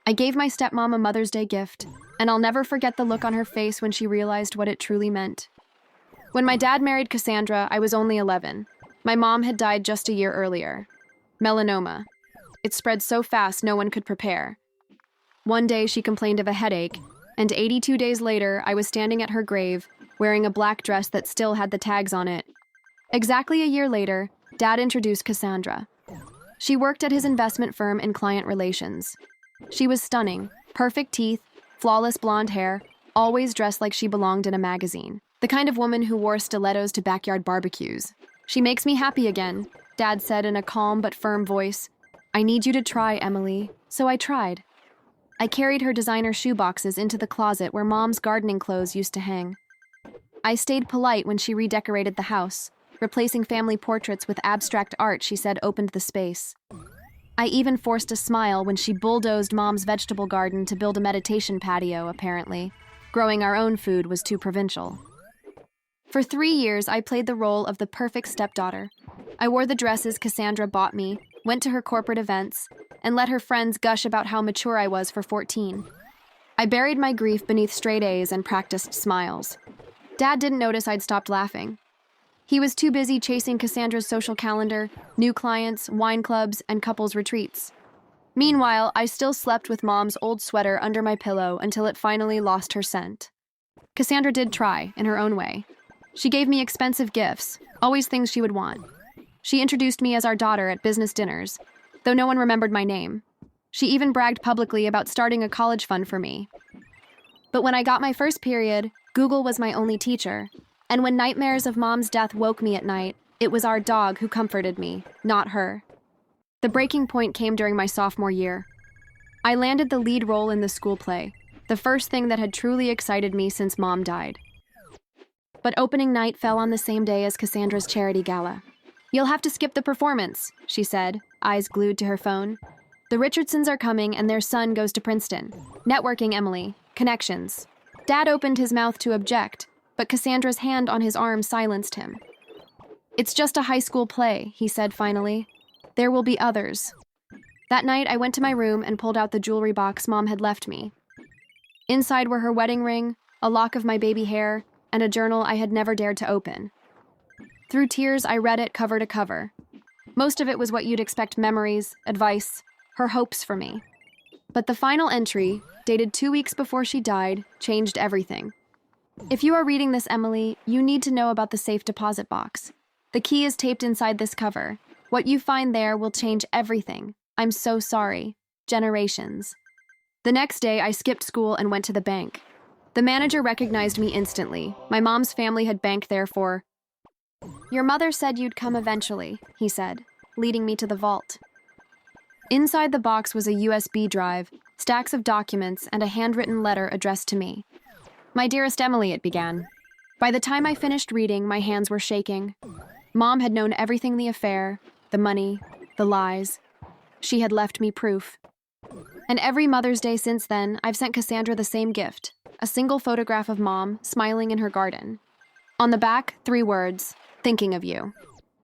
I gave my stepmom a Mother's Day gift, and I'll never forget the look on her face when she realized what it truly meant. When my dad married Cassandra, I was only 11. My mom had died just a year earlier. Melanoma. It spread so fast no one could prepare. One day she complained of a headache, and 82 days later I was standing at her grave, wearing a black dress that still had the tags on it. Exactly a year later, Dad introduced Cassandra. She worked at his investment firm in client relations. She was stunning, perfect teeth, flawless blonde hair, always dressed like she belonged in a magazine. The kind of woman who wore stilettos to backyard barbecues. "She makes me happy again," Dad said in a calm but firm voice. "I need you to try, Emily." So I tried. I carried her designer shoe boxes into the closet where Mom's gardening clothes used to hang. I stayed polite when she redecorated the house, replacing family portraits with abstract art she said opened the space. I even forced a smile when she bulldozed Mom's vegetable garden to build a meditation patio, apparently. Growing our own food was too provincial. For 3 years, I played the role of the perfect stepdaughter. I wore the dresses Cassandra bought me, went to her corporate events, and let her friends gush about how mature I was for 14. I buried my grief beneath straight A's and practiced smiles. Dad didn't notice I'd stopped laughing. He was too busy chasing Cassandra's social calendar, new clients, wine clubs, and couples retreats. Meanwhile, I still slept with Mom's old sweater under my pillow until it finally lost her scent. Cassandra did try, in her own way. She gave me expensive gifts, always things she would want. She introduced me as our daughter at business dinners, though no one remembered my name. She even bragged publicly about starting a college fund for me. But when I got my first period, Google was my only teacher. And when nightmares of Mom's death woke me at night, it was our dog who comforted me, not her. The breaking point came during my sophomore year. I landed the lead role in the school play, the first thing that had truly excited me since Mom died. But opening night fell on the same day as Cassandra's charity gala. "You'll have to skip the performance," she said, eyes glued to her phone. "The Richardsons are coming and their son goes to Princeton. Networking, Emily. Connections." Dad opened his mouth to object, but Cassandra's hand on his arm silenced him. "It's just a high school play," he said finally. "There will be others." That night, I went to my room and pulled out the jewelry box Mom had left me. Inside were her wedding ring, a lock of my baby hair, and a journal I had never dared to open. Through tears, I read it cover to cover. Most of it was what you'd expect: memories, advice, her hopes for me. But the final entry, dated 2 weeks before she died, changed everything. "If you are reading this, Emily, you need to know about the safe deposit box. The key is taped inside this cover. What you find there will change everything. I'm so sorry. Generations." The next day, I skipped school and went to the bank. The manager recognized me instantly. My mom's family had banked there for... "Your mother said you'd come eventually," he said, leading me to the vault. Inside the box was a USB drive, stacks of documents, and a handwritten letter addressed to me. "My dearest Emily," it began. By the time I finished reading, my hands were shaking. Mom had known everything: the affair, the money, the lies. She had left me proof. And every Mother's Day since then, I've sent Cassandra the same gift: a single photograph of Mom, smiling in her garden. On the back, 3 words: "Thinking of you."